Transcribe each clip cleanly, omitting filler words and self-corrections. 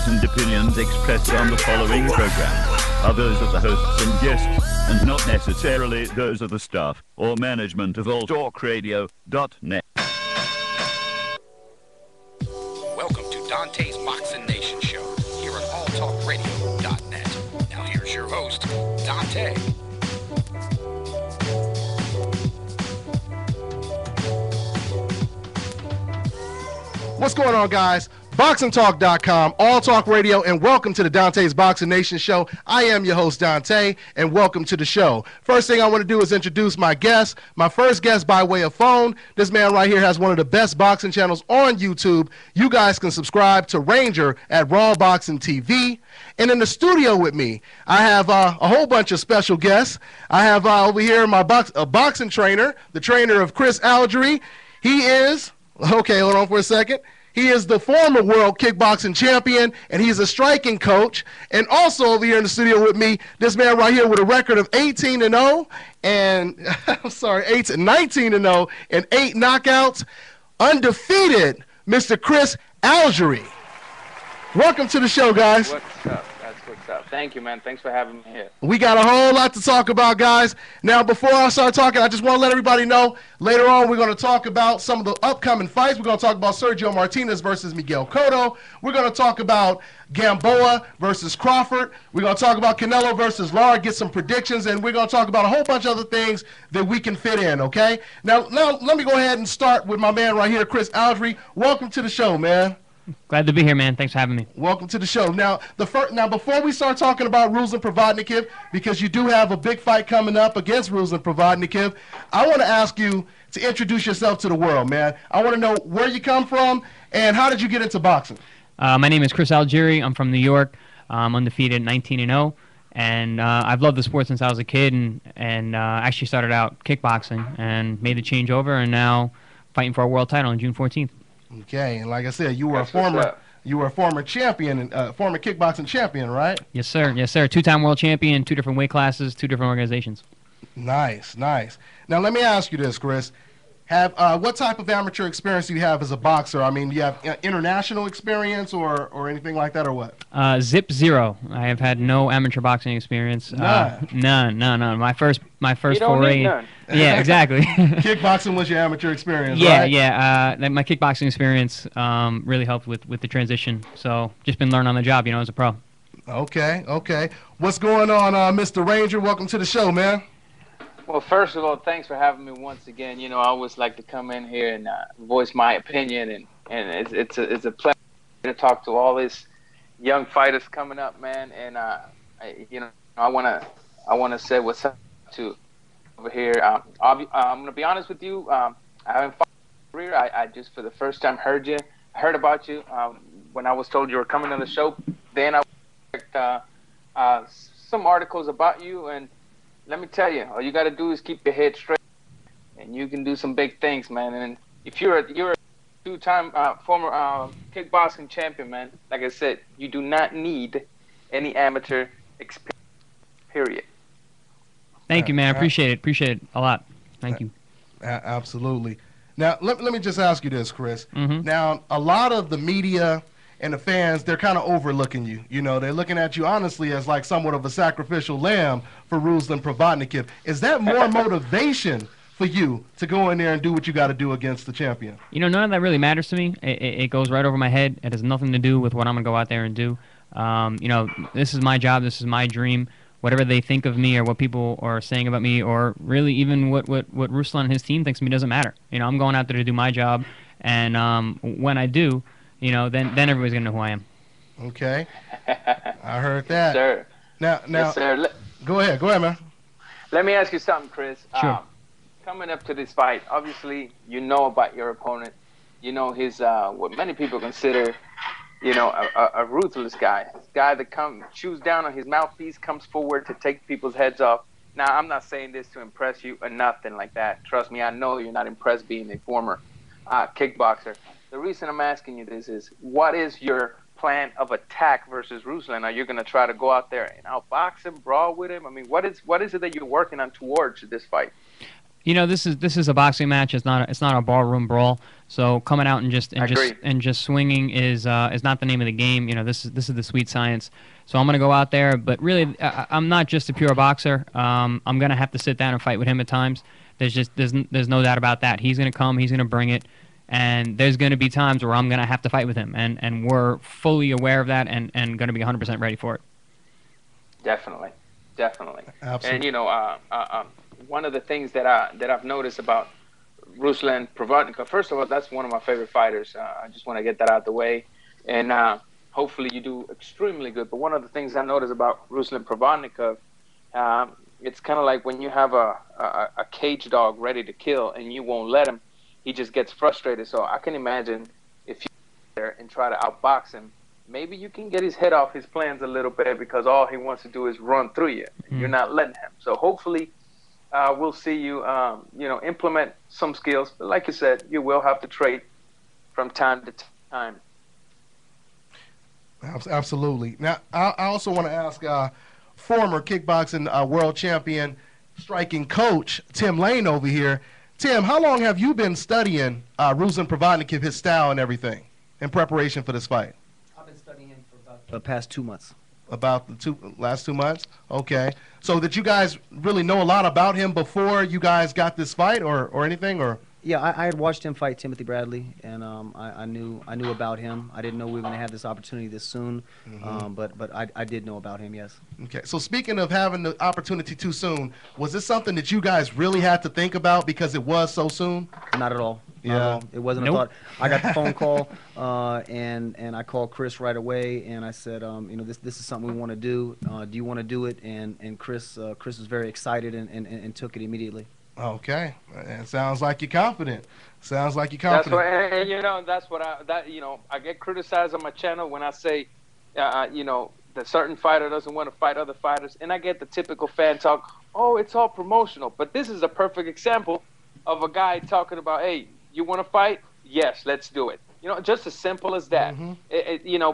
views and opinions expressed on the following program are those of the hosts and guests, and not necessarily those of the staff or management of alltalkradio.net. Welcome to Dante's Boxing Nation Show here on alltalkradio.net. Now here's your host, Dante. What's going on, guys? BoxingTalk.com, All Talk Radio, and welcome to the Dante's Boxing Nation Show. I am your host, Dante, and welcome to the show. First thing I want to do is introduce my guest. My first guest by way of phone. This man right here has one of the best boxing channels on YouTube. You guys can subscribe to Ranger at Raw Boxing TV. And in the studio with me, I have a whole bunch of special guests. I have over here my boxing trainer, the trainer of Chris Algieri. He is, okay, hold on for a second. He is the former world kickboxing champion, and he's a striking coach. And also over here in the studio with me, this man right here with a record of 18-0 and, I'm sorry, 19-0 and 8 knockouts, undefeated, Mr. Chris Algieri. Welcome to the show, guys. What's up? That's what's up. Thank you, man. Thanks for having me here. We got a whole lot to talk about, guys. Now, before I start talking, I just want to let everybody know, later on we're going to talk about some of the upcoming fights. We're going to talk about Sergio Martinez versus Miguel Cotto. We're going to talk about Gamboa versus Crawford. We're going to talk about Canelo versus Lara, get some predictions, and we're going to talk about a whole bunch of other things that we can fit in, okay? Now let me go ahead and start with my man right here, Chris Algieri. Welcome to the show, man. Glad to be here, man. Thanks for having me. Welcome to the show. Now, before we start talking about Ruslan Provodnikov, because you do have a big fight coming up against Ruslan Provodnikov, I want to ask you to introduce yourself to the world, man. I want to know where you come from and how did you get into boxing? My name is Chris Algieri. I'm from New York. I'm undefeated, 19-0, and I've loved the sport since I was a kid, and actually started out kickboxing and made the change over, and now fighting for a world title on June 14th. Okay, and like I said, you were a former champion, former kickboxing champion, right? Yes, sir. Yes, sir. Two-time world champion, 2 different weight classes, 2 different organizations. Nice, nice. Now let me ask you this, Chris. What type of amateur experience do you have as a boxer? I mean, do you have international experience or anything like that, or what? Zip zero. I have had no amateur boxing experience. None. My first You don't foray. need none. Yeah, exactly. Kickboxing was your amateur experience, yeah, right? Yeah. My kickboxing experience really helped with the transition. So just been learning on the job, as a pro. Okay, okay. What's going on, Mr. Ranger? Welcome to the show, man. Well, first of all, thanks for having me once again. I always like to come in here and voice my opinion, and it's a pleasure to talk to all these young fighters coming up, man. And I wanna say what's up to over here. I'm gonna be honest with you. I haven't fought in my career. I just for the first time heard about you when I was told you were coming on the show. Then I checked some articles about you, and let me tell you, all you got to do is keep your head straight, and you can do some big things, man. And if you're a two-time former kickboxing champion, man, like I said, you do not need any amateur experience, period. Thank you, man. I appreciate it. Appreciate it a lot. Thank you. Absolutely. Now, let me just ask you this, Chris. Mm-hmm. Now, a lot of the media and the fans, they're kind of overlooking you. They're looking at you, honestly, as like somewhat of a sacrificial lamb for Ruslan Provodnikov. Is that more motivation for you to go in there and do what you got to do against the champion? None of that really matters to me. It goes right over my head. It has nothing to do with what I'm going to go out there and do. This is my job. This is my dream. Whatever they think of me or what people are saying about me, or really even what Ruslan and his team thinks of me, doesn't matter. I'm going out there to do my job, and when I do, then everybody's going to know who I am. Okay. I heard that. Yes, sir. Now, yes, sir. Go ahead, man. Let me ask you something, Chris. Sure. Coming up to this fight, obviously you know about your opponent. His what many people consider, a ruthless guy. Guy that chews down on his mouthpiece, comes forward to take people's heads off. Now, I'm not saying this to impress you or nothing like that. Trust me, I know you're not impressed being a former kickboxer. The reason I'm asking you this is, what is your plan of attack versus Ruslan? Are you going to try to go out there and outbox him, brawl with him? I mean, what is it that you're working on towards this fight? You know, this is a boxing match. It's not a ballroom brawl. So coming out and just swinging is not the name of the game. You know, this is the sweet science. So I'm gonna go out there, but really, I'm not just a pure boxer. I'm gonna have to sit down and fight with him at times. There's no doubt about that. He's gonna come. He's gonna bring it. And there's going to be times where I'm going to have to fight with him, and we're fully aware of that and going to be 100% ready for it. Definitely. Absolutely. And you know, one of the things that I've noticed about Ruslan Provodnikov, first of all, that's one of my favorite fighters. I just want to get that out the way, and hopefully you do extremely good. But one of the things I noticed about Ruslan Provodnikov, it's kind of like when you have a cage dog ready to kill and you won't let him. He just gets frustrated. So I can imagine if you get there and try to outbox him, maybe you can get his head off his plans a little bit because all he wants to do is run through you. You're not letting him. So hopefully we'll see you, implement some skills. But like you said, you will have to trade from time to time. Absolutely. Now, I also want to ask former kickboxing world champion striking coach Tim Lane over here. Tim, how long have you been studying Ruslan Provodnikov, his style and everything, in preparation for this fight? I've been studying him for about the past 2 months. About the last 2 months? Okay. So did you guys really know a lot about him before you guys got this fight or anything? Or? Yeah, I had watched him fight Timothy Bradley, and I knew about him. I didn't know we were going to have this opportunity this soon, but I did know about him, yes. Okay, so speaking of having the opportunity too soon, was this something that you guys really had to think about because it was so soon? Not at all. Yeah. Not at all. It wasn't a thought. I got the phone call, and I called Chris right away, and I said, this is something we want to do. Do you want to do it? And Chris was very excited and took it immediately. Okay, it sounds like you're confident. That's what, and that's what I get criticized on my channel when I say, the certain fighter doesn't want to fight other fighters, and I get the typical fan talk. Oh, it's all promotional, but this is a perfect example of a guy talking about, hey, you want to fight? Yes, let's do it. Just as simple as that.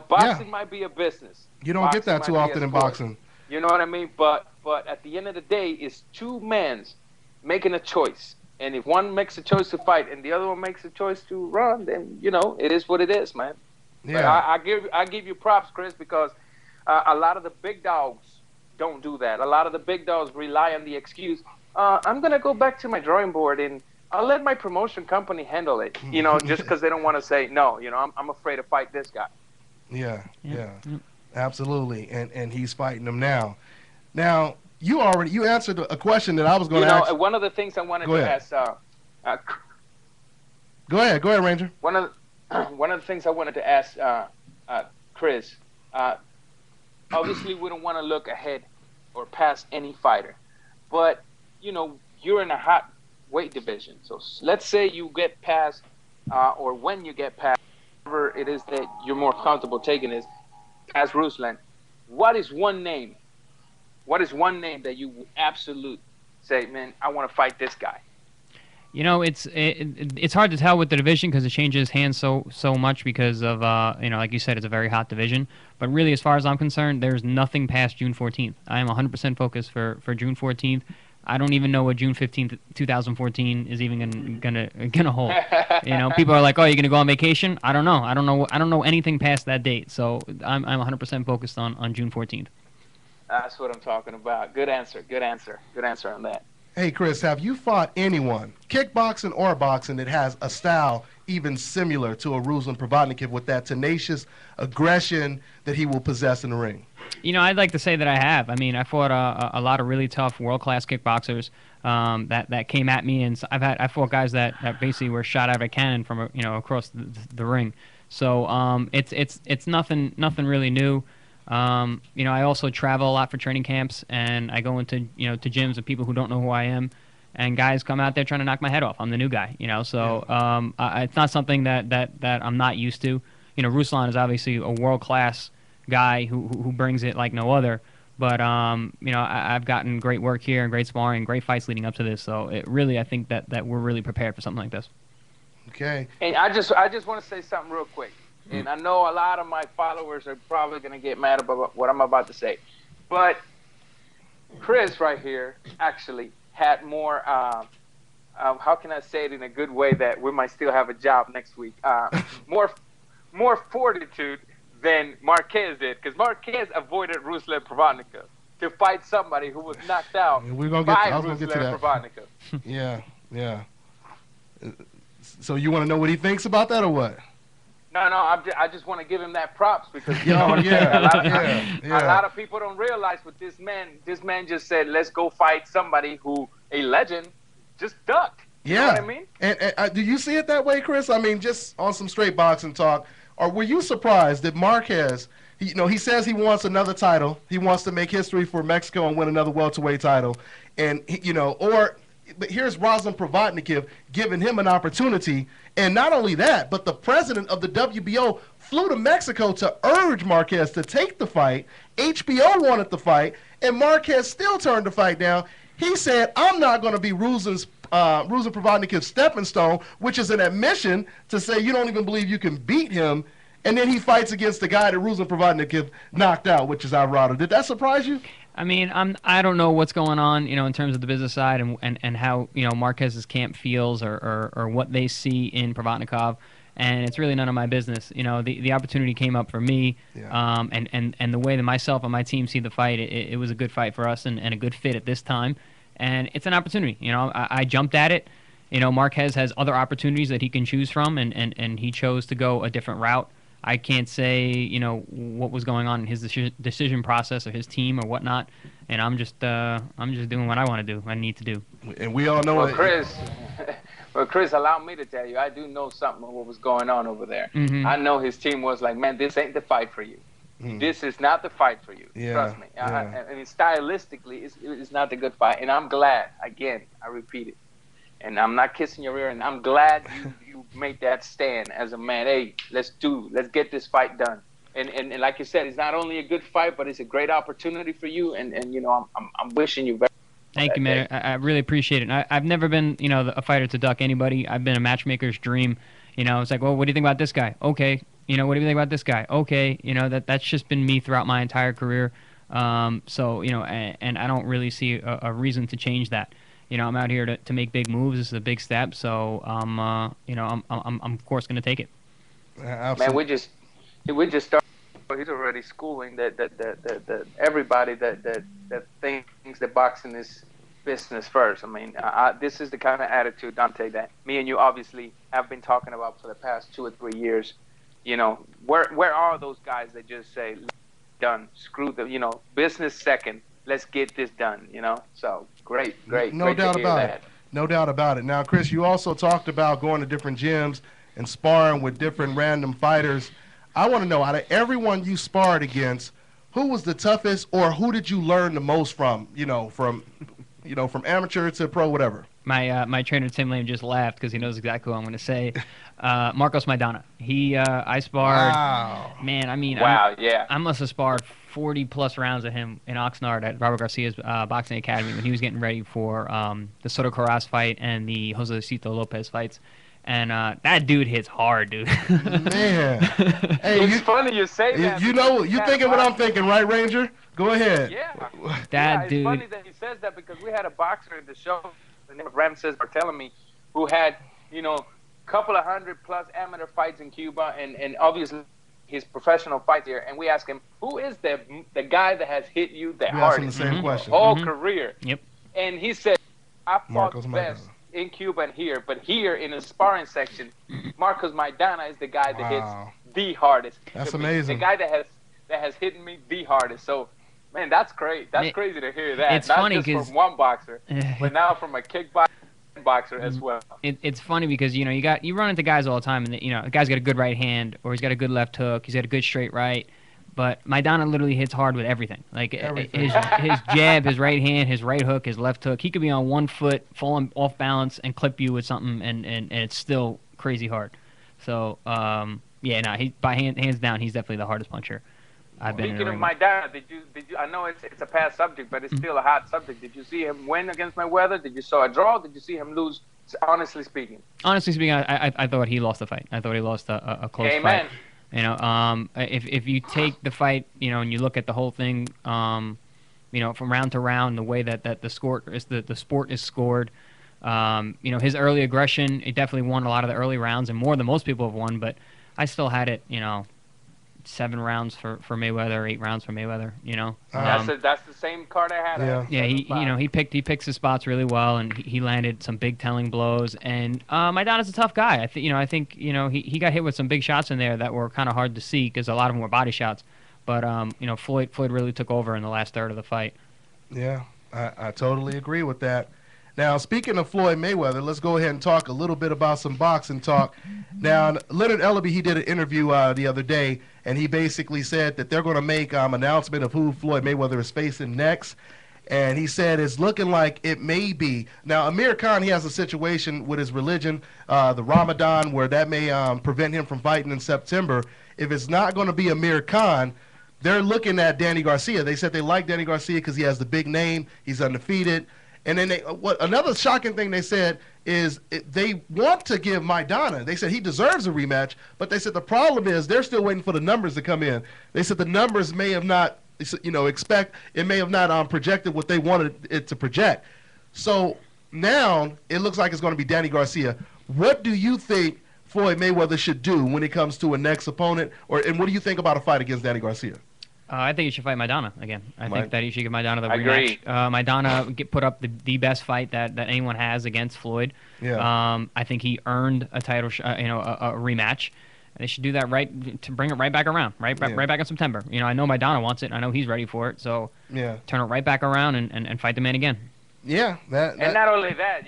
Boxing might be a business. You don't get that too often in boxing. You know what I mean? But at the end of the day, it's two men making a choice, and if one makes a choice to fight and the other one makes a choice to run, then it is what it is, man. Yeah. But I give you props, Chris, because a lot of the big dogs don't do that. A lot of the big dogs rely on the excuse, I'm gonna go back to my drawing board and I'll let my promotion company handle it, just because they don't want to say no. I'm afraid to fight this guy. Yeah, absolutely, and he's fighting them now. Now, you answered a question that I was going to ask. One of the things I wanted to ask. Go ahead, Ranger. One of the things I wanted to ask Chris. Obviously, we don't want to look ahead or past any fighter, but you're in a hot weight division. So let's say you get past, or when you get past, whatever it is that you're more comfortable taking is past Ruslan. What is one name? What is one name that you would absolutely say, man, I want to fight this guy? It's hard to tell with the division because it changes hands so much because of like you said, it's a very hot division. But really, as far as I'm concerned, there's nothing past June 14th. I am 100% focused for June 14th. I don't even know what June 15th, 2014 is even gonna hold. People are like, "Oh, you're gonna go on vacation?" I don't know. I don't know anything past that date. So I'm 100% focused on June 14th. That's what I'm talking about. Good answer on that. Hey, Chris, have you fought anyone, kickboxing or boxing, that has a style even similar to a Ruslan Provodnikov with that tenacious aggression that he will possess in the ring? I'd like to say that I have. I mean, I fought a lot of really tough world-class kickboxers that came at me, and I fought guys that basically were shot out of a cannon from across the ring. So it's nothing really new. I also travel a lot for training camps, and I go into to gyms with people who don't know who I am, and guys come out there trying to knock my head off. I'm the new guy, So it's not something that I'm not used to. Ruslan is obviously a world-class guy who brings it like no other. But I've gotten great work here and great sparring, great fights leading up to this. So I think that we're really prepared for something like this. Okay. And I just want to say something real quick. And I know a lot of my followers are probably going to get mad about what I'm about to say. But Chris right here actually had more how can I say it in a good way that we might still have a job next week? More fortitude than Marquez did, because Marquez avoided Ruslan Provodnikov to fight somebody who was knocked out by Ruslan Provodnikov. Yeah, yeah. So you want to know what he thinks about that or what? No, I just want to give him that props because a lot of people don't realize what this man just said. Let's go fight somebody who a legend just ducked. You know what I mean? And do you see it that way, Chris? I mean, just on some straight boxing talk, or were you surprised that Marquez, he says he wants another title, he wants to make history for Mexico and win another welterweight title, and but here's Ruslan Provodnikov giving him an opportunity. And not only that, but the president of the WBO flew to Mexico to urge Marquez to take the fight. HBO wanted the fight, and Marquez still turned the fight down. He said, I'm not going to be Ruslan Provodnikov's stepping stone, which is an admission to say you don't even believe you can beat him. And then he fights against the guy that Ruslan Provodnikov knocked out, which is Lara. Did that surprise you? I mean, I don't know what's going on, in terms of the business side and how, Marquez's camp feels or what they see in Provodnikov, and it's really none of my business. The opportunity came up for me, and the way that myself and my team see the fight, it was a good fight for us and a good fit at this time, and it's an opportunity. I jumped at it. Marquez has other opportunities that he can choose from, and he chose to go a different route. I can't say, what was going on in his decision process or his team or whatnot, and I'm just doing what I want to do, I need to do. And we all know Chris, allow me to tell you, I do know something of what was going on over there. Mm-hmm. I know his team was like, man, this ain't the fight for you. This is not the fight for you. Trust me. I mean, stylistically, it's not the good fight, and I'm glad. Again, I repeat it. And I'm not kissing your ear, and I'm glad you made that stand as a man. Hey, let's get this fight done. And like you said, it's not only a good fight, but it's a great opportunity for you. And I'm wishing you very. Thank you, man. I really appreciate it. I've never been, a fighter to duck anybody. I've been a matchmaker's dream. It's like, well, what do you think about this guy? Okay. What do you think about this guy? Okay. That's just been me throughout my entire career. So and I don't really see a reason to change that. I'm out here to make big moves. This is a big step, so I'm of course going to take it. Absolutely. Man, we just started. He's already schooling that everybody that thinks that boxing is business first. I mean, this is the kind of attitude, Dante, that me and you obviously have been talking about for the past 2 or 3 years. Where are those guys that just say, done, screw the, business second. Let's get this done, So great. No doubt about it. No doubt about it. Now, Chris, you also talked about going to different gyms and sparring with different random fighters. I want to know, out of everyone you sparred against, who was the toughest, or who did you learn the most from? From amateur to pro, whatever. My trainer Tim Lane just laughed because he knows exactly what I'm going to say. Marcos Maidana. I sparred. Wow. Man, I mean, yeah. I must have sparred 40-plus rounds of him in Oxnard at Robert Garcia's boxing academy when he was getting ready for the Soto Carras fight and the Josecito Lopez fights. And that dude hits hard, dude. Man. Hey, it's funny you say that. You're thinking what I'm thinking, right, Ranger? Go ahead. Yeah. That dude. It's funny that he says that because we had a boxer in the show, the name of Ramses Barthelemy, who had, couple of 100-plus amateur fights in Cuba and obviously his professional fights here. And we asked him, who is the guy that has hit you the hardest the same question. whole career? Yep. And he said, I fought Marcos best Maidana. In Cuba and here, but here in the sparring section, Marcos Maidana is the guy that hits the hardest. That's amazing. The guy that has hit me the hardest. So, man, that's great. That's crazy to hear that. It's not funny just from one boxer, but now from a kickboxer as well. It's funny because you run into guys all the time, and the guy's got a good right hand, or he's got a good left hook, he's got a good straight right. But Maidana literally hits hard with everything. Like his jab, his right hand, his right hook, his left hook. He could be on one foot, falling off balance, and clip you with something, and it's still crazy hard. So hands down, he's definitely the hardest puncher I've been in. Speaking of Maidana, did you? I know it's a past subject, but it's still a hot subject. Did you see him win against Mayweather? Did you saw a draw? Did you see him lose? Honestly speaking. Honestly speaking, I thought he lost the fight. I thought he lost a close fight. If you take the fight, and you look at the whole thing, from round to round, the way that the sport is scored, You know, his early aggression, he definitely won a lot of the early rounds and more than most people have won. But I still had it, you know, 7 rounds for Mayweather, 8 rounds for Mayweather. You know, that's the same card I had. Yeah. Yeah, he picks his spots really well, and he landed some big telling blows. And Maidana's a tough guy. I think he got hit with some big shots in there that were kind of hard to see because a lot of them were body shots. But you know, Floyd really took over in the last third of the fight. Yeah, I totally agree with that. Now, speaking of Floyd Mayweather, let's go ahead and talk a little bit about some boxing talk. Now, Leonard Ellaby, he did an interview the other day, and he basically said that they're going to make announcement of who Floyd Mayweather is facing next. And he said it's looking like it may be. Now, Amir Khan, he has a situation with his religion, the Ramadan, where that may prevent him from fighting in September. If it's not going to be Amir Khan, they're looking at Danny Garcia. They said they like Danny Garcia because he has the big name. He's undefeated. And then another shocking thing they said is they want to give Maidana. They said he deserves a rematch, but they said the problem is they're still waiting for the numbers to come in. They said the numbers may have not, it may have not projected what they wanted it to project. So now it looks like it's going to be Danny Garcia. What do you think Floyd Mayweather should do when it comes to a next opponent, and what do you think about a fight against Danny Garcia? I think he should fight Maidana again. I think that he should give Maidana the rematch. Agree. Maidana put up the best fight that anyone has against Floyd. Yeah. I think he earned a title, a rematch. And they should do that to bring it right back around, right back in September. You know, I know Maidana wants it. I know he's ready for it. So turn it right back around and fight the man again. Yeah. And not only that,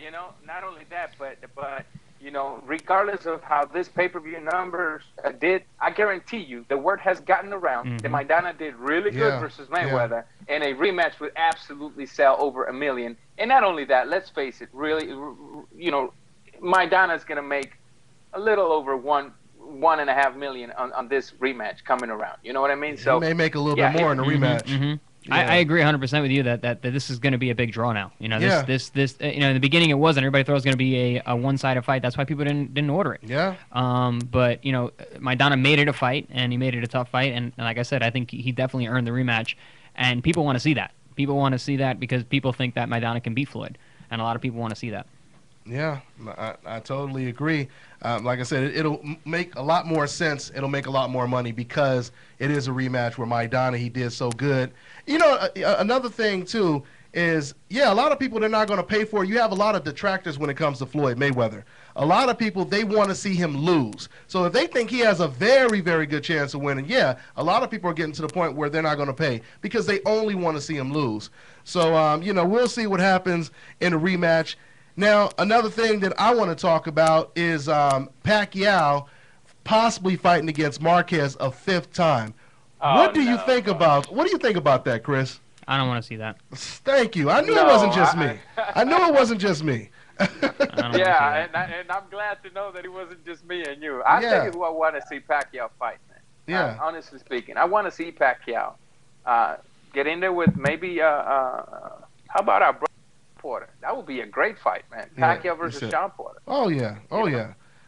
but regardless of how this pay-per-view numbers did, I guarantee you the word has gotten around that Maidana did really good versus Mayweather, and a rematch would absolutely sell over $1 million. And not only that, let's face it, really, Maidana's going to make a little over $1.5 million on this rematch coming around. You know what I mean? So he may make a little bit more in the rematch. Yeah. I agree 100% with you that this is going to be a big draw now. You know, this in the beginning it wasn't. Everybody thought it was going to be a one-sided fight. That's why people didn't order it. Yeah. But Maidana made it a fight, and he made it a tough fight. And like I said, I think he definitely earned the rematch, and people want to see that. People want to see that because people think that Maidana can beat Floyd, and a lot of people want to see that. Yeah, I totally agree. Like I said, it'll make a lot more sense. It'll make a lot more money because it is a rematch where Maidana, he did so good. You know, another thing, too, is, a lot of people, they're not going to pay for it. You have a lot of detractors when it comes to Floyd Mayweather. A lot of people, they want to see him lose. So if they think he has a very, very good chance of winning, a lot of people are getting to the point where they're not going to pay because they only want to see him lose. So, we'll see what happens in a rematch. Now, another thing that I want to talk about is Pacquiao possibly fighting against Marquez a 5th time. What do you think about that, Chris? I don't want to see that. Thank you. I knew it wasn't just me. I knew it wasn't just me. And I'm glad to know that it wasn't just me and you. I tell you who I want to see Pacquiao fight, man. Yeah. Honestly speaking, I want to see Pacquiao get in there with maybe how about our brother Porter? That would be a great fight, man. Pacquiao versus Sean Porter. Oh yeah.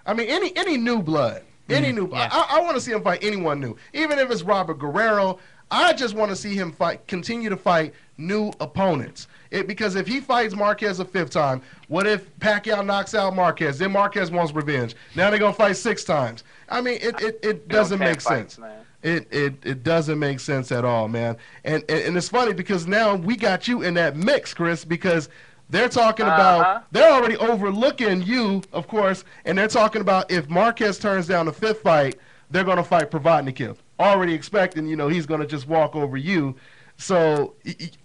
I mean, any new blood. Any new blood. I want to see him fight anyone new. Even if it's Robert Guerrero, I just want to see him continue to fight new opponents. Because if he fights Marquez a 5th time, what if Pacquiao knocks out Marquez? Then Marquez wants revenge. Now they're going to fight 6 times. I mean, it doesn't make sense. It doesn't make sense at all, man. And it's funny because now we got you in that mix, Chris, because they're talking about, they're already overlooking you, of course, and they're talking about if Marquez turns down the 5th fight, they're going to fight Provodnikov. Already expecting, he's going to just walk over you. So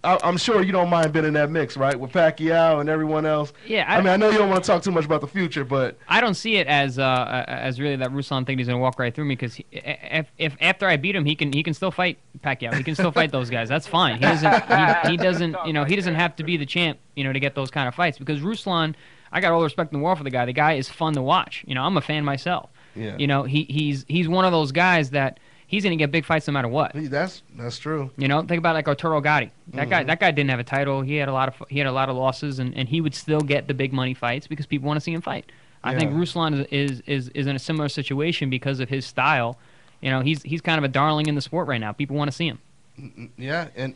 I'm sure you don't mind being in that mix, right, with Pacquiao and everyone else. Yeah, I mean, I know you don't want to talk too much about the future, but I don't see it as really that Ruslan thinks he's gonna walk right through me because if after I beat him, he can still fight Pacquiao. He can still fight those guys. That's fine. He doesn't he doesn't have to be the champ to get those kind of fights because Ruslan, I got all the respect in the world for the guy. The guy is fun to watch. I'm a fan myself. Yeah. He's one of those guys that. He's going to get big fights no matter what. That's true. Think about like Arturo Gatti. That guy didn't have a title. He had a lot of losses, and he would still get the big money fights because people want to see him fight. I think Ruslan is in a similar situation because of his style. He's kind of a darling in the sport right now. People want to see him. Yeah, and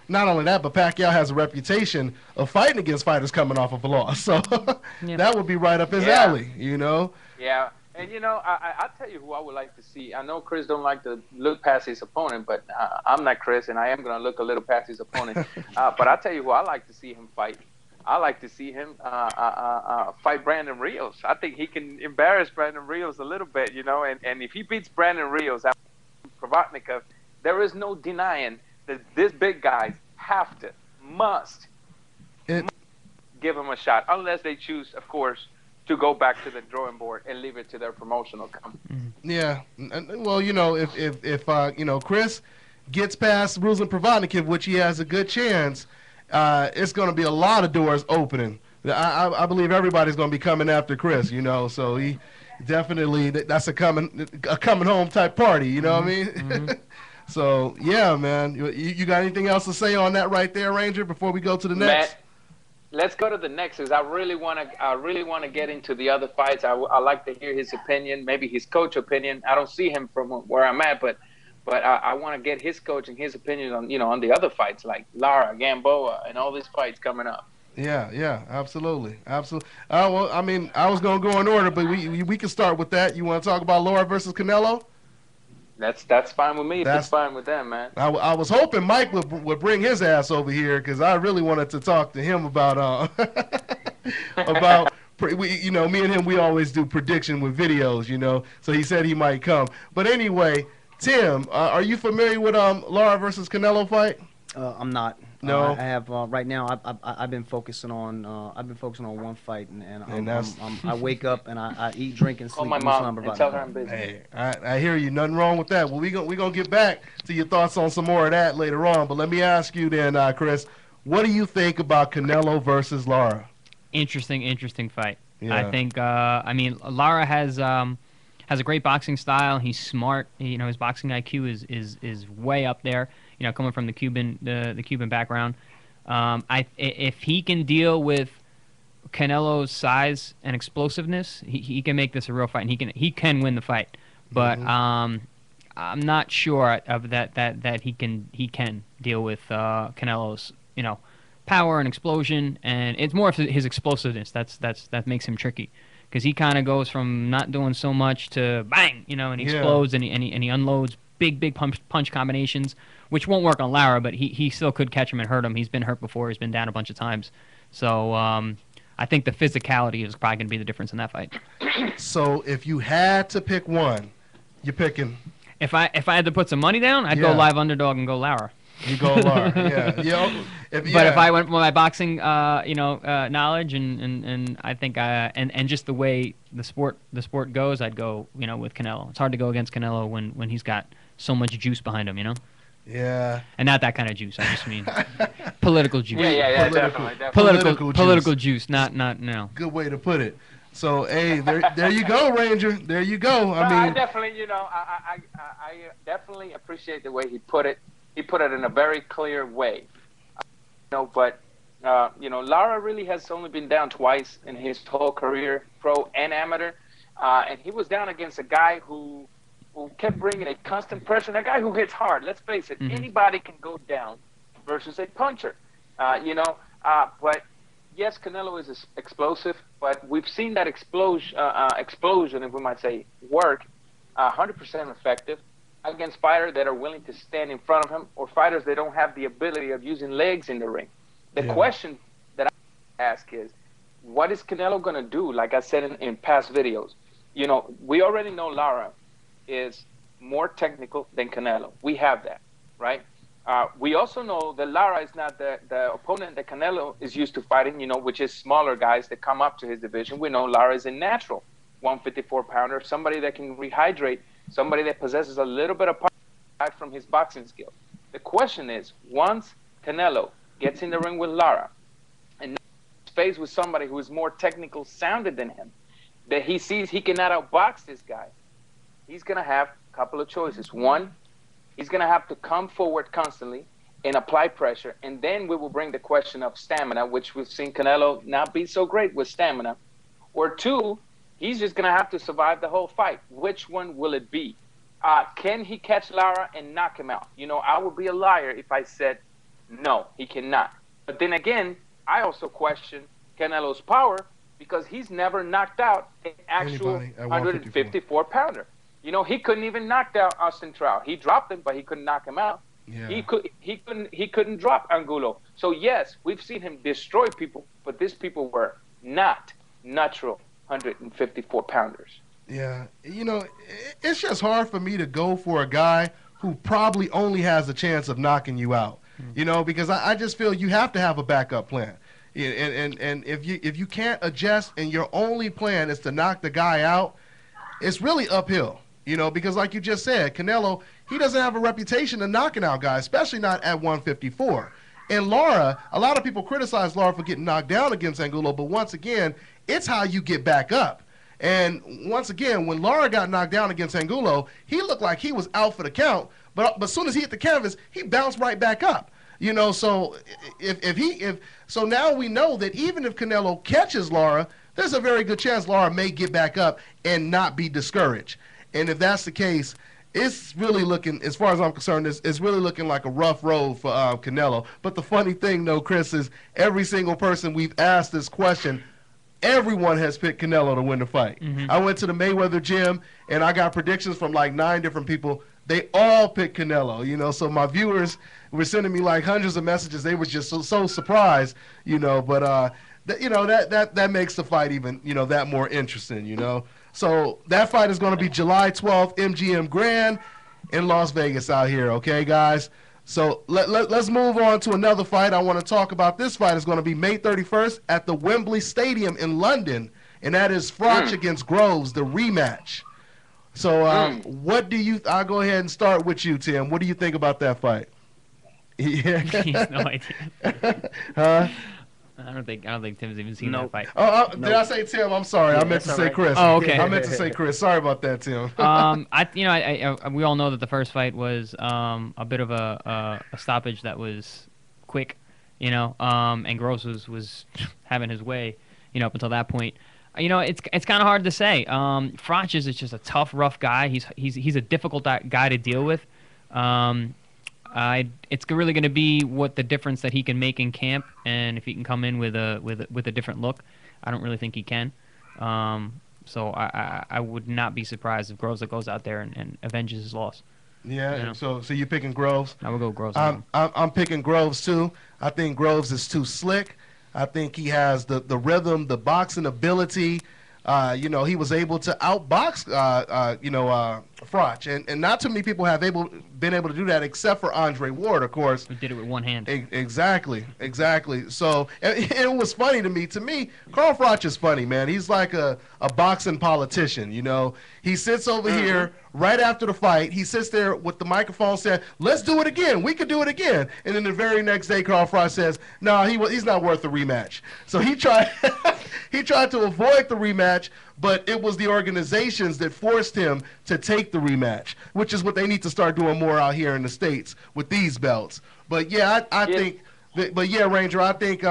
not only that, but Pacquiao has a reputation of fighting against fighters coming off of a loss. So that would be right up his alley, you know? Yeah. And, you know, I'll tell you who I would like to see. I know Chris don't like to look past his opponent, but I'm not Chris, and I am going to look a little past his opponent. But I'll tell you who I like to see him fight. I like to see him fight Brandon Rios. I think he can embarrass Brandon Rios a little bit, you know. And if he beats Brandon Rios after Provodnikov, there is no denying that this big guys must give him a shot, unless they choose, of course, to go back to the drawing board and leave it to their promotional company. Yeah, well, you know, if you know, Chris gets past Ruslan Provodnikov, which he has a good chance, it's going to be a lot of doors opening. I believe everybody's going to be coming after Chris, you know. So he definitely, that's a coming home type party, you know what I mean? So yeah, man, you got anything else to say on that right there, Ranger? Before we go to the next. Matt, let's go to the next, because I really want to get into the other fights. I like to hear his opinion, maybe his coach opinion. I don't see him from where I'm at, but I want to get his coach and his opinion on, you know, on the other fights like Lara, Gamboa, and all these fights coming up. Yeah, absolutely. Well, I mean, I was gonna go in order, but we can start with that. You want to talk about Lara versus Canelo? That's fine with me. That's fine with them, man. I was hoping Mike would bring his ass over here, because I really wanted to talk to him about about you know, me and him, we always do prediction with videos, you know. So he said he might come. But anyway, Tim, are you familiar with Lara versus Canelo fight? I'm not. No. I have right now. I've been focusing on one fight, and I wake up and I eat, drink, and sleep. Call my mom and tell her I'm busy. Hey, I hear you. Nothing wrong with that. Well, we gonna get back to your thoughts on some more of that later on. But let me ask you then, Chris, what do you think about Canelo versus Lara? Interesting fight. Yeah. I think. I mean, Lara has a great boxing style. He's smart. You know, his boxing IQ is way up there. You know, coming from the Cuban background, if he can deal with Canelo's size and explosiveness, he can make this a real fight, and he can win the fight. But I'm not sure of that he can deal with Canelo's, you know, power and explosion, and it's more of his explosiveness that makes him tricky, because he kind of goes from not doing so much to bang, you know, and he explodes and he unloads big punch combinations, which won't work on Lara, but he still could catch him and hurt him. He's been hurt before. He's been down a bunch of times. So I think the physicality is probably going to be the difference in that fight. So if you had to pick one, you're picking? If I had to put some money down, I'd go live underdog and go Lara. You go Lara, yeah. But if I went with my boxing, knowledge and I think and just the way the sport goes, I'd go, you know, with Canelo. It's hard to go against Canelo when he's got so much juice behind him, you know. Yeah. And not that kind of juice. I just mean political juice. Yeah, definitely. Political juice, not no. Good way to put it. So, hey, there you go, Ranger. There you go. I definitely, you know, I definitely appreciate the way he put it. He put it in a very clear way. You know, but you know, Lara really has only been down twice in his whole career, pro and amateur, and he was down against a guy who kept bringing a constant pressure, and a guy who hits hard. Let's face it, anybody can go down versus a puncher. You know, but yes, Canelo is explosive, but we've seen that explosion, if we might say, work 100% effective against fighters that are willing to stand in front of him, or fighters that don't have the ability of using legs in the ring. The question that I ask is, what is Canelo going to do? Like I said in past videos, you know, we already know Lara is more technical than Canelo. We have that, right? We also know that Lara is not the opponent that Canelo is used to fighting, you know, which is smaller guys that come up to his division. We know Lara is a natural 154-pounder, somebody that can rehydrate, somebody that possesses a little bit of power from his boxing skill. The question is, once Canelo gets in the ring with Lara and is faced with somebody who is more technical sounded than him, that he sees he cannot outbox this guy, he's going to have a couple of choices. One, he's going to have to come forward constantly and apply pressure, and then we will bring the question of stamina, which we've seen Canelo not be so great with stamina. Or two, he's just going to have to survive the whole fight. Which one will it be? Can he catch Lara and knock him out? You know, I would be a liar if I said No, he cannot. But then again, I also question Canelo's power because he's never knocked out an actual Anybody at 154 pounder. You know, he couldn't even knock out Austin Trout. He dropped him, but he couldn't knock him out. Yeah. He couldn't drop Angulo. So yes, we've seen him destroy people, but these people were not natural 154 pounders. Yeah, you know, it's just hard for me to go for a guy who probably only has a chance of knocking you out. You know, because I just feel you have to have a backup plan. And if you can't adjust and your only plan is to knock the guy out, it's really uphill. You know, because like you just said, Canelo, he doesn't have a reputation of knocking out guys, especially not at 154. And Lara, a lot of people criticize Lara for getting knocked down against Angulo, but once again, it's how you get back up. And once again, when Lara got knocked down against Angulo, he looked like he was out for the count, but as soon as he hit the canvas, he bounced right back up. You know, so so now we know that even if Canelo catches Lara, there's a very good chance Lara may get back up and not be discouraged. And if that's the case, it's really looking, as far as I'm concerned, it's really looking like a rough road for Canelo. But the funny thing, though, Chris, is every single person we've asked this question, everyone has picked Canelo to win the fight. I went to the Mayweather gym, and I got predictions from like 9 different people. They all picked Canelo, you know, so my viewers were sending me like hundreds of messages. They were just so surprised, you know, but, you know, that makes the fight even, you know, that more interesting, you know. So that fight is going to be July 12th, MGM Grand in Las Vegas out here, okay, guys? So let's move on to another fight. I want to talk about this fight. It's going to be May 31st at the Wembley Stadium in London, and that is Froch against Groves, the rematch. So what do you – I'll go ahead and start with you, Tim. What do you think about that fight? Yeah. He has no idea. Huh? I don't think Tim's even seen that fight. Did I say Tim? I'm sorry. Yeah, I meant to say right. Chris. Oh, okay. I meant to say Chris. Sorry about that, Tim. We all know that the first fight was a bit of a stoppage that was quick, you know, and Gross was having his way, you know, up until that point. You know, it's kind of hard to say. Froch is just a tough, rough guy. He's a difficult guy to deal with. It's really going to be what the difference that he can make in camp, and if he can come in with a different look. I don't really think he can. So I would not be surprised if Groves goes out there and avenges his loss. Yeah. You know? So you're picking Groves. I will go Groves. I'm picking Groves too. I think Groves is too slick. I think he has the rhythm, the boxing ability. You know, he was able to outbox, Froch. And not too many people have been able to do that except for Andre Ward, of course. Who did it with one hand. Exactly. So it was funny to me. To me, Carl Froch is funny, man. He's like a boxing politician, you know. He sits over here right after the fight. He sits there with the microphone saying, let's do it again. We could do it again. And then the very next day, Carl Froch says, no, he's not worth the rematch. So he tried he tried to avoid the rematch, but it was the organizations that forced him to take the rematch, which is what they need to start doing more out here in the States with these belts. But yeah, I think Ranger, I think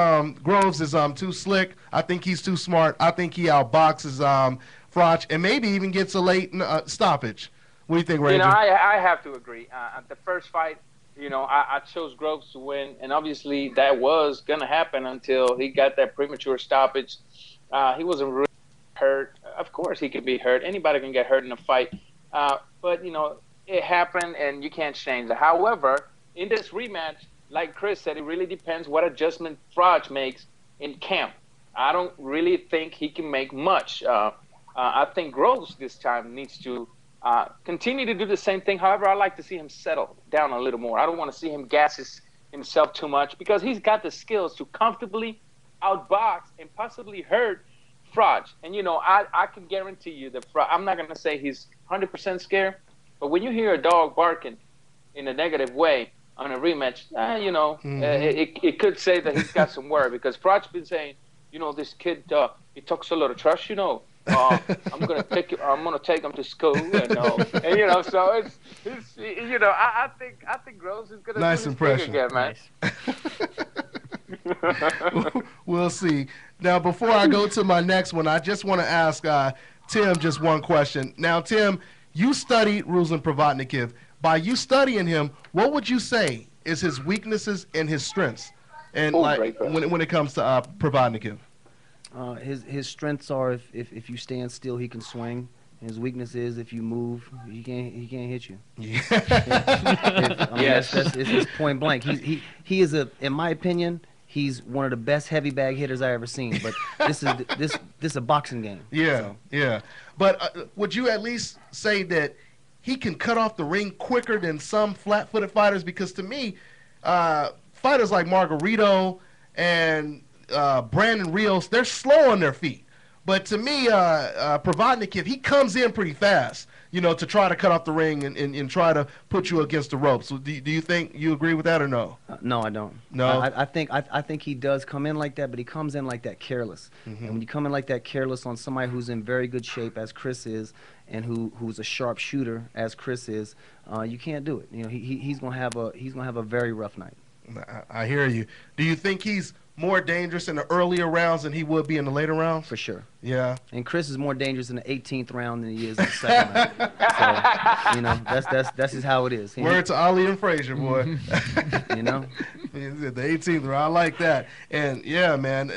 Groves is too slick. I think he's too smart. I think he outboxes Froch and maybe even gets a late stoppage. What do you think, Ranger? You know, I have to agree. The first fight, you know, I chose Groves to win, and obviously that was going to happen until he got that premature stoppage. He wasn't really hurt. Of course he could be hurt. Anybody can get hurt in a fight. But, you know, it happened, and you can't change it. However, in this rematch, like Chris said, it really depends what adjustment Froch makes in camp. I don't really think he can make much. I think Groves this time needs to continue to do the same thing. However, I like to see him settle down a little more. I don't want to see him gas himself too much because he's got the skills to comfortably outbox and possibly hurt Froch. And, you know, I can guarantee you that I'm not going to say he's 100% scared, but when you hear a dog barking in a negative way on a rematch, you know, it could say that he's got some worry because Froch's been saying, you know, this kid, he talks a lot of trash, you know. I'm gonna take him to school, and you know, so it's you know, I think Groves is gonna nice do his impression thing again, man. Nice. We'll see. Now, before I go to my next one, I just want to ask Tim just one question. Now, Tim, you studied Ruslan Provodnikov. By you studying him, what would you say is his weaknesses and his strengths? And Oh, like great question. when it comes to Provodnikov. His strengths are if you stand still, he can swing. His weakness is if you move, he can't hit you. Yeah. Yes, that's it's point blank. He is in my opinion, he's one of the best heavy bag hitters I ever seen. But this is a boxing game. Yeah, So. yeah. But would you at least say that he can cut off the ring quicker than some flat-footed fighters? Because to me, fighters like Margarito and Brandon Rios, they're slow on their feet. But to me, Provodnikov, he comes in pretty fast, to try to cut off the ring and try to put you against the ropes. So do you think you agree with that or no? No, I don't. No? I think he does come in like that, but he comes in like that careless. Mm-hmm. And when you come in like that careless on somebody who's in very good shape, as Chris is, and who's a sharp shooter, as Chris is, you can't do it. He's gonna have a very rough night. I hear you. Do you think he's more dangerous in the earlier rounds than he would be in the later rounds? For sure. Yeah. And Chris is more dangerous in the 18th round than he is in the second round. So, that's just how it is. Word to Ali and Frazier, boy. The The 18th round, I like that. And yeah, man,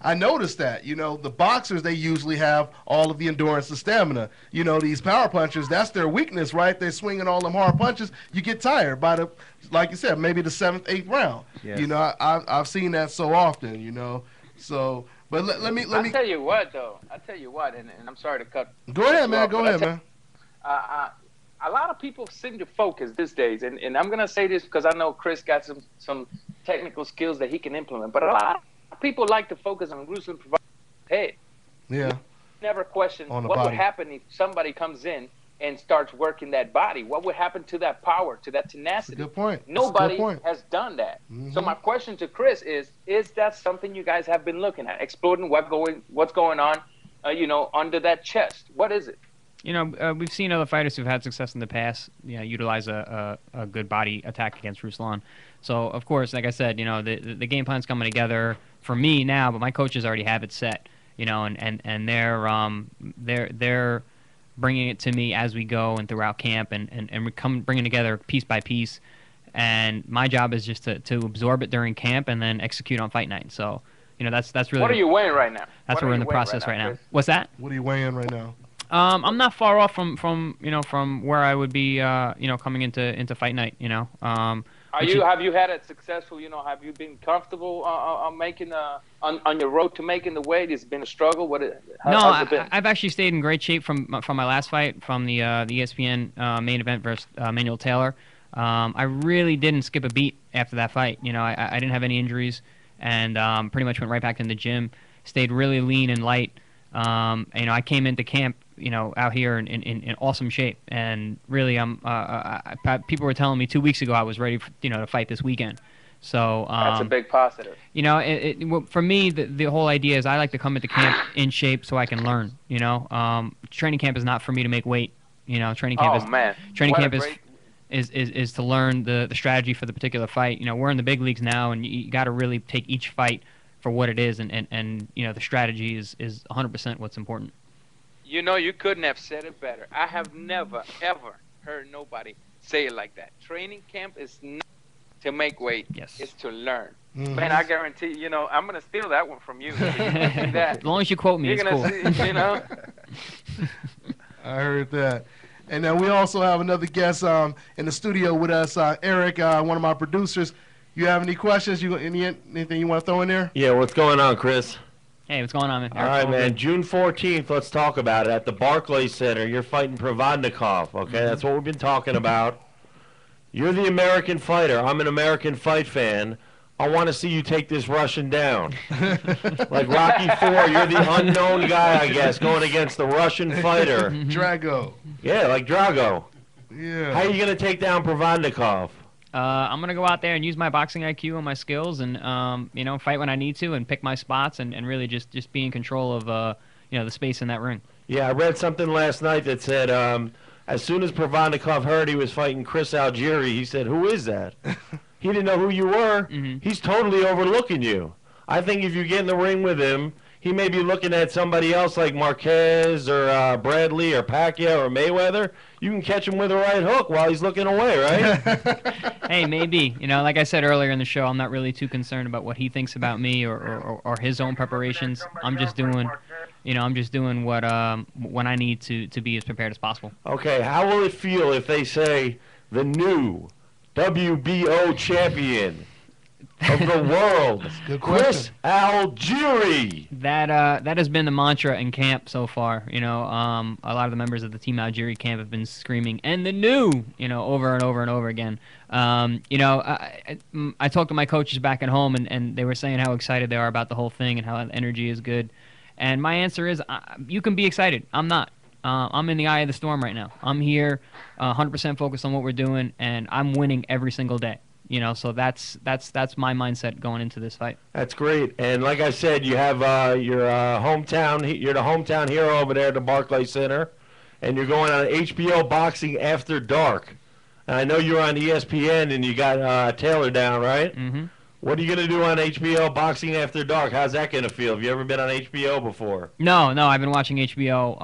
I noticed that. The boxers, they usually have all of the endurance and stamina. These power punchers, that's their weakness, right? They're swinging all them hard punches. You get tired by like you said, maybe the 7th, 8th round. Yes. I've seen that so often. So, but let me. I'll tell you what, though. And I'm sorry to cut. Go ahead, man. off, Go but ahead, man. A lot of people seem to focus these days, and I'm gonna say this because I know Chris got some technical skills that he can implement. But a lot of people like to focus on Ruslan Provodnikov's head. Yeah. Never question On the what body. would happen if somebody comes in and starts working that body. What would happen to that power, to that tenacity? Good point. Nobody Good point. has done that. Mhm. So my question to Chris is that something you guys have been looking at, exploring what's going on, under that chest? What is it? We've seen other fighters who've had success in the past, utilize a good body attack against Ruslan. So, of course, like I said, the game plan's coming together for me now, but my coaches already have it set, and they're bringing it to me as we go and throughout camp, and we bringing together piece by piece. And my job is just to absorb it during camp and then execute on fight night. So, that's really What are you weighing right now? That's what we're in the process right now. What's that? What are you weighing right now? I'm not far off from where I would be, coming into fight night. Have you had it successful? Have you been comfortable on making on your road to making the weight? It's been a struggle. How's it been? I've actually stayed in great shape from my last fight, from the ESPN main event versus Manuel Taylor. I really didn't skip a beat after that fight. I didn't have any injuries, and pretty much went right back in the gym. Stayed really lean and light. I came into camp, out here in awesome shape, and really, people were telling me 2 weeks ago I was ready, to fight this weekend. So that's a big positive. For me, the whole idea is I like to come into camp in shape so I can learn. Training camp is not for me to make weight. Training camp is to learn the strategy for the particular fight. We're in the big leagues now, and you got to really take each fight for what it is, and the strategy is 100% what's important. You couldn't have said it better. I have never, ever heard nobody say it like that. Training camp is not to make weight. Yes. It's to learn. Mhm. Man, I guarantee, I'm going to steal that one from you. As long as you quote me, it's cool. I heard that. And then we also have another guest in the studio with us, Eric, one of my producers. You have any questions? Anything you want to throw in there? Yeah, what's going on, Chris? Hey, what's going on, man? All right, man. June 14th, let's talk about it. At the Barclays Center, you're fighting Provodnikov, okay? That's what we've been talking about. You're the American fighter. I'm an American fight fan. I want to see you take this Russian down. Like Rocky IV, you're the unknown guy, I guess, going against the Russian fighter. Drago. Yeah, like Drago. Yeah. How are you going to take down Provodnikov? I'm going to go out there and use my boxing IQ and my skills and, fight when I need to and pick my spots and really just be in control of, the space in that ring. Yeah, I read something last night that said as soon as Provodnikov heard he was fighting Chris Algieri, he said, "Who is that?" He didn't know who you were. Mm-hmm. He's totally overlooking you. I think if you get in the ring with him, he may be looking at somebody else like Marquez or Bradley or Pacquiao or Mayweather. You can catch him with a right hook while he's looking away, right? Hey, maybe. You know, like I said earlier in the show, I'm not really too concerned about what he thinks about me or his own preparations. I'm just doing, what when I need to be as prepared as possible. Okay, how will it feel if they say the new WBO champion of the world, Good Chris question. Algieri? That has been the mantra in camp so far. You know, a lot of the members of the Team Algieri camp have been screaming, and the new, over and over and over again. I talked to my coaches back at home, and they were saying how excited they are about the whole thing and how the energy is good. And my answer is, you can be excited. I'm not. I'm in the eye of the storm right now. I'm here, 100% focused on what we're doing, and I'm winning every single day. So that's my mindset going into this fight. That's great. And like I said, you have your hometown. You're the hometown hero over there at the Barclays Center, and you're going on HBO Boxing After Dark. And I know you're on ESPN, and you got Taylor down, right? Mm-hmm. What are you going to do on HBO Boxing After Dark? How's that going to feel? Have you ever been on HBO before? No, I've been watching HBO,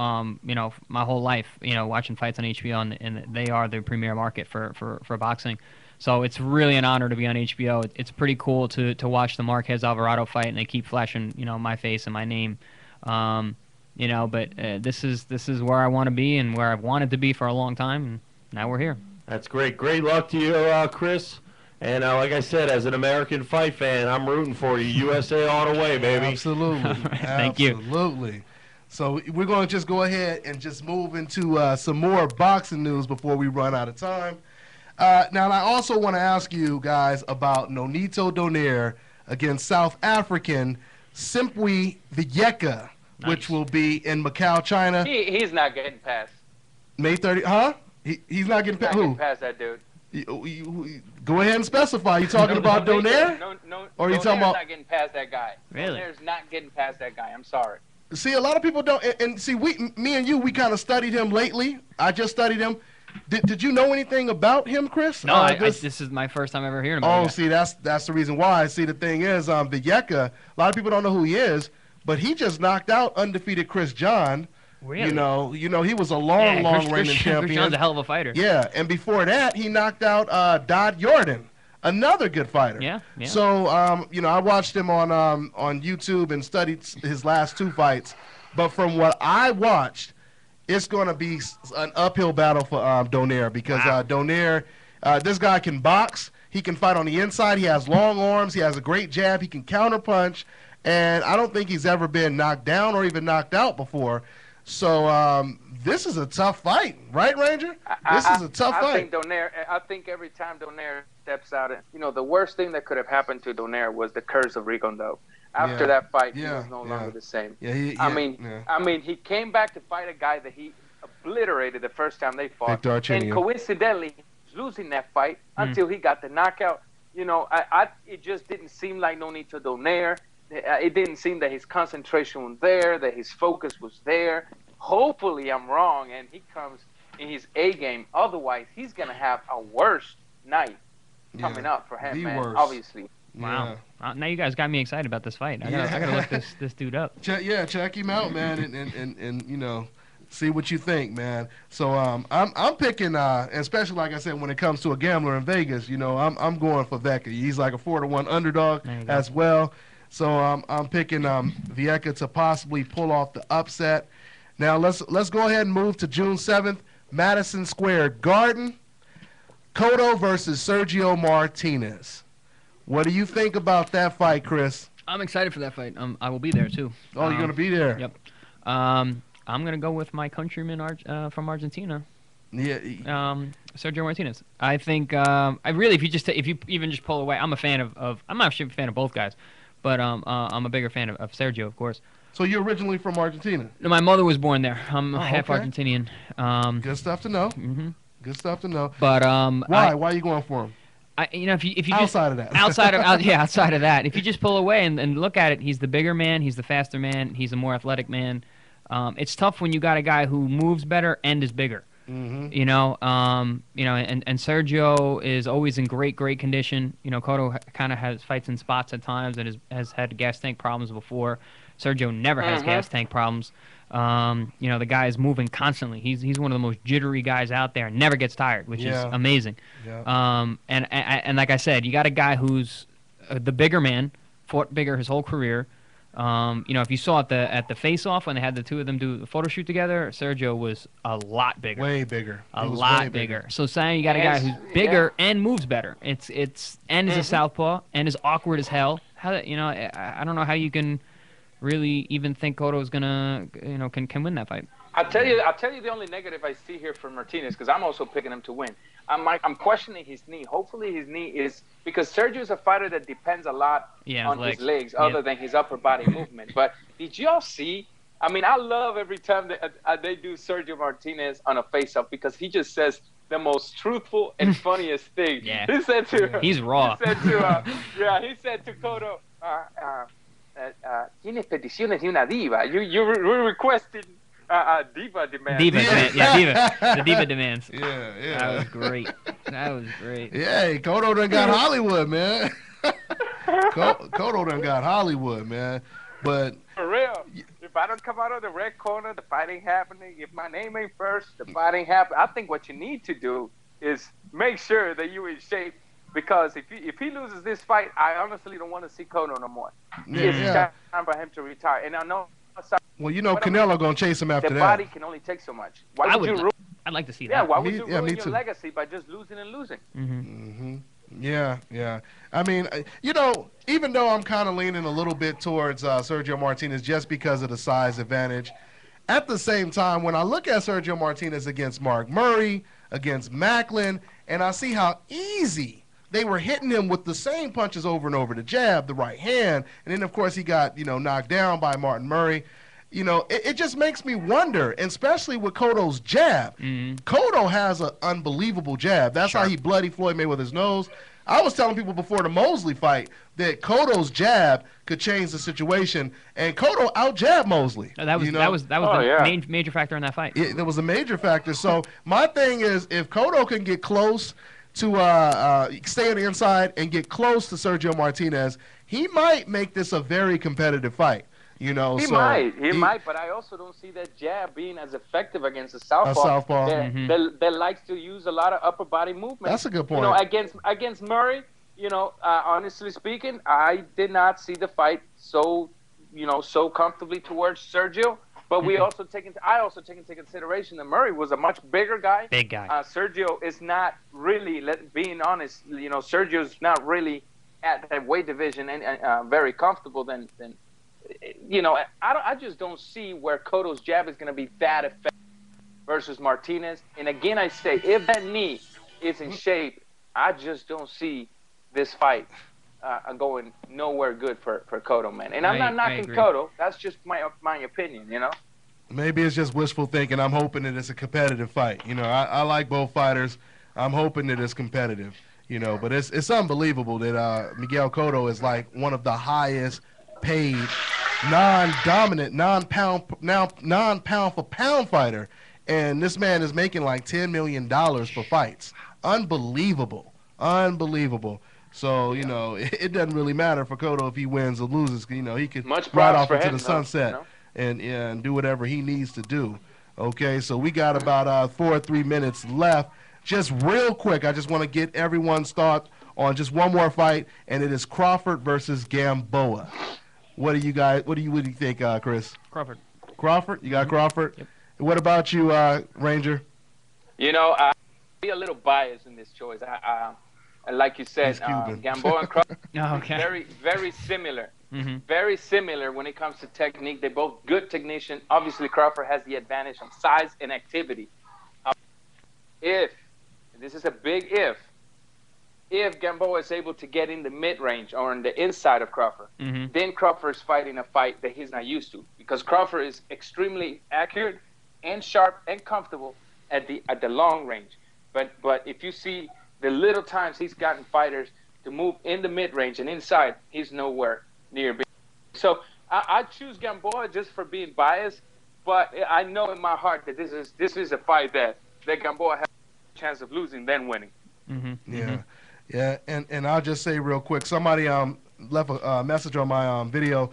my whole life, watching fights on HBO, and they are the premier market for boxing. So it's really an honor to be on HBO. It's pretty cool to watch the Marquez Alvarado fight, and they keep flashing, my face and my name. But this is where I want to be and where I've wanted to be for a long time, and now we're here. That's great. Great luck to you, Chris. And like I said, as an American fight fan, I'm rooting for you. USA all the way, baby. Absolutely. Right, thank you. Absolutely. So we're going to just go ahead and just move into some more boxing news before we run out of time. Now, I also want to ask you guys about Nonito Donaire against South African Simpui Viyeka, which will be in Macau, China. He's not getting past. May 30th, huh? He's not getting past who? Getting past that dude. Go ahead and specify. You talking about Donaire? No, or are you talking about? not getting past that guy. Really? Donaire's not getting past that guy. I'm sorry. See, a lot of people don't. And see, me and you, we kind of studied him lately. I just studied him. Did you know anything about him, Chris? No, this is my first time ever hearing about him. Oh, see, that's the reason why. See, the thing is, Viyeka, a lot of people don't know who he is, but he just knocked out undefeated Chris John. Really? He was a long reigning champion. Chris John's a hell of a fighter. Yeah, and before that, he knocked out Dodd Jordan, another good fighter. Yeah. So, I watched him on YouTube and studied his last two fights, but from what I watched, it's going to be an uphill battle for Donaire because Donaire, this guy can box. He can fight on the inside. He has long arms. He has a great jab. He can counterpunch. And I don't think he's ever been knocked down or even knocked out before. So this is a tough fight, right, Ranger? This is a tough fight. I think every time Donaire steps out, the worst thing that could have happened to Donaire was the curse of Rigondeaux. After that fight, he was no longer the same. I mean, he came back to fight a guy that he obliterated the first time they fought. And coincidentally, he was losing that fight until he got the knockout. It just didn't seem like Nonito Donaire. It didn't seem that his concentration was there, that his focus was there. Hopefully, I'm wrong, and he comes in his A game. Otherwise, he's going to have a worse night coming up for him, man, obviously. Wow. Now you guys got me excited about this fight. I gotta look this dude up. Check him out, man, and see what you think, man. So I'm picking, especially like I said, when it comes to a gambler in Vegas, I'm going for Viyeka. He's like a 4-1 underdog as well. So I'm picking Viyeka to possibly pull off the upset. Now let's go ahead and move to June 7th, Madison Square Garden. Cotto versus Sergio Martinez. What do you think about that fight, Chris? I'm excited for that fight. I will be there too. Oh, you're gonna be there? Yep. I'm gonna go with my countryman from Argentina. Yeah. Sergio Martinez. I think if you even just pull away, I'm a fan of. I'm actually a fan of both guys, but I'm a bigger fan of Sergio, of course. So you're originally from Argentina? No, my mother was born there. I'm half Argentinian. Good stuff to know. Mm-hmm. Good stuff to know. But why are you going for him? If you outside of that, outside of that, if you just pull away and look at it, he's the bigger man, he's the faster man, he's a more athletic man. It's tough when you got a guy who moves better and is bigger. Mm-hmm. And Sergio is always in great condition. Cotto kind of has fights in spots at times and has had gas tank problems before. Sergio never has gas tank problems. You know, the guy is moving constantly. He's one of the most jittery guys out there. Never gets tired, which is amazing. Yeah. And like I said, you got a guy who's the bigger man, fought bigger his whole career. You know, if you saw at the face-off when they had the two of them do the photo shoot together, Sergio was a lot bigger. Way bigger. A lot bigger. So saying you got a guy who's bigger and moves better. It's and is a southpaw and is awkward as hell. How, you know, I don't know how you can really even think Cotto is gonna, you know, can win that fight. I'll tell you the only negative I see here for Martinez, because I'm also picking him to win. I'm questioning his knee. Hopefully his knee is, because Sergio is a fighter that depends a lot on his legs other than his upper body movement. But did y'all see? I mean, I love every time they do Sergio Martinez on a face-off, because he just says the most truthful and funniest thing. Yeah. He said to he's raw. He said to Cotto, tienes peticiones de una diva. You're requesting diva demands. Diva, diva. The diva demands. Yeah. That was great. That was great. Yeah, Cotto done got Hollywood, man. Cotto done got Hollywood, man. But for real, if I don't come out of the red corner, the fight ain't happening. If my name ain't first, the fight ain't happening. I think what you need to do is make sure that you're in shape, because if he loses this fight, I honestly don't want to see Cotto no more. It's time for him to retire. And I know. Well, you know, Canelo gonna chase him after that. The body can only take so much. I'd like to see that. Yeah, why would you ruin your legacy by just losing and losing? Yeah. I mean, you know, even though I'm kind of leaning a little bit towards Sergio Martinez just because of the size advantage, at the same time, when I look at Sergio Martinez against Mark Murray, against Macklin, and I see how easy they were hitting him with the same punches over and over, the jab, the right hand, and then, of course, he got, you know, knocked down by Martin Murray. You know, it just makes me wonder, and especially with Cotto's jab. Cotto has an unbelievable jab. That's how he bloody Floyd Mayweather's nose. I was telling people before the Mosley fight that Cotto's jab could change the situation, and Cotto out-jabbed Mosley. That was the major factor in that fight. That was a major factor. So my thing is, if Cotto can get close to stay on the inside and get close to Sergio Martinez, he might make this a very competitive fight. You know, he might, but I also don't see that jab being as effective against a southpaw. That likes to use a lot of upper body movement. That's a good point. You know, against Murray, you know, honestly speaking, I did not see the fight so comfortably towards Sergio. But I also take into consideration that Murray was a much bigger guy. Big guy. Sergio is not really, being honest, you know, Sergio's not really at that weight division and very comfortable than you know, I just don't see where Cotto's jab is going to be that effective versus Martinez. And again, I say, if that knee is in shape, I just don't see this fight going nowhere good for Cotto, man. And I'm not knocking Cotto. That's just my opinion, you know. Maybe it's just wishful thinking. I'm hoping that it's a competitive fight. You know, I like both fighters. I'm hoping that it's competitive, you know. But it's unbelievable that Miguel Cotto is like one of the highest paid non-dominant, non-pound for pound fighter, and this man is making like $10 million for fights. Unbelievable. So, you know, it doesn't really matter for Cotto if he wins or loses. You know, he could ride off into the sunset and do whatever he needs to do. Okay, so we got about 4 or 3 minutes left. Just real quick, I just want to get everyone's thought on just one more fight, and it is Crawford versus Gamboa. What do you think, Chris? Crawford. Crawford? You got Crawford? Yep. What about you, Ranger? You know, I'll be a little biased in this choice. Like you said, Gamboa and Crawford very, very similar. Very similar when it comes to technique. They're both good technicians. Obviously, Crawford has the advantage on size and activity. This is a big if Gamboa is able to get in the mid-range or in the inside of Crawford, then Crawford is fighting a fight that he's not used to, because Crawford is extremely accurate and sharp and comfortable at the long range. But if you see the little times he's gotten fighters to move in the mid-range and inside, he's nowhere near being. So I choose Gamboa just for being biased, but I know in my heart that this is a fight that Gamboa has a chance of losing than winning. Yeah, and I'll just say real quick, somebody left a message on my video,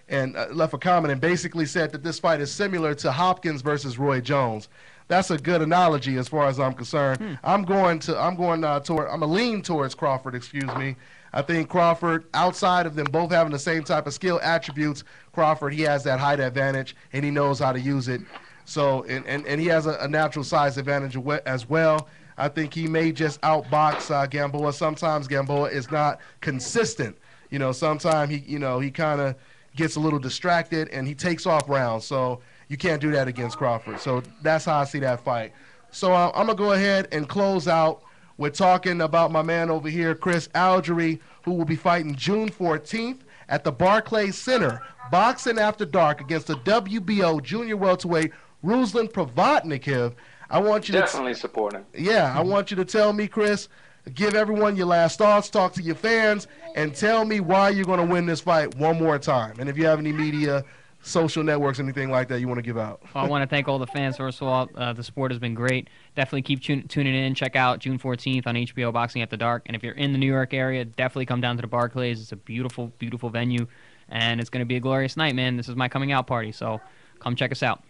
and left a comment and basically said that this fight is similar to Hopkins versus Roy Jones. That's a good analogy as far as I'm concerned. I'm going to lean towards Crawford, excuse me. I think Crawford, outside of them both having the same type of skill attributes, Crawford, he has that height advantage and he knows how to use it. So, and he has a natural size advantage as well. I think he may just outbox Gamboa. Sometimes Gamboa is not consistent. You know, sometimes he kind of gets a little distracted and he takes off rounds. So you can't do that against Crawford. So that's how I see that fight. So I'm going to go ahead and close out with talking about my man over here, Chris Algieri, who will be fighting June 14th at the Barclays Center, Boxing After Dark, against the WBO junior welterweight Ruslan Provodnikov. I want you definitely support him. Yeah, I want you to tell me, Chris, give everyone your last thoughts, talk to your fans, and tell me why you're going to win this fight one more time. And if you have any media, social networks, anything like that you want to give out. Well, I want to thank all the fans, first of all. The support has been great. Definitely keep tuning in. Check out June 14th on HBO Boxing After Dark. And if you're in the New York area, definitely come down to the Barclays. It's a beautiful, beautiful venue. And it's going to be a glorious night, man. This is my coming out party. So come check us out.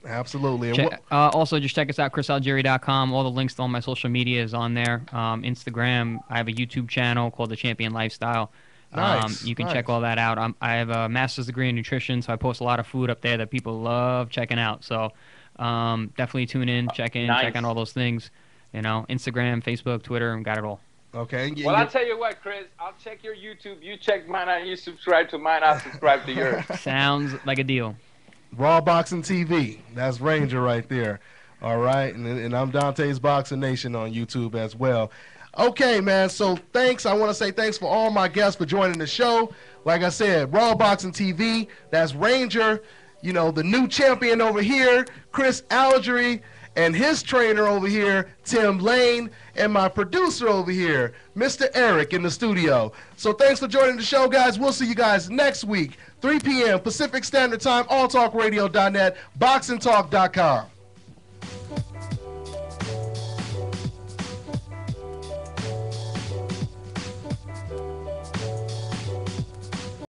Absolutely. Also, just check us out, chrisalgieri.com. All the links to all my social media is on there. Instagram, I have a YouTube channel called The Champion Lifestyle. Nice. You can check all that out. I have a master's degree in nutrition, so I post a lot of food up there that people love checking out. So definitely tune in, check on all those things. You know, Instagram, Facebook, Twitter, and got it all. Okay. Well, I'll tell you what, Chris. I'll check your YouTube. You check mine. You subscribe to mine. I'll subscribe to yours. Sounds like a deal. Raw Boxing TV. That's Ranger right there. All right. And I'm Dante's Boxing Nation on YouTube as well. Okay, man. So thanks. I want to say thanks for all my guests for joining the show. Like I said, Raw Boxing TV. That's Ranger. You know, the new champion over here, Chris Algieri, and his trainer over here, Tim Lane, and my producer over here, Mr. Eric, in the studio. So thanks for joining the show, guys. We'll see you guys next week, 3 p.m. Pacific Standard Time, alltalkradio.net, boxingtalk.com.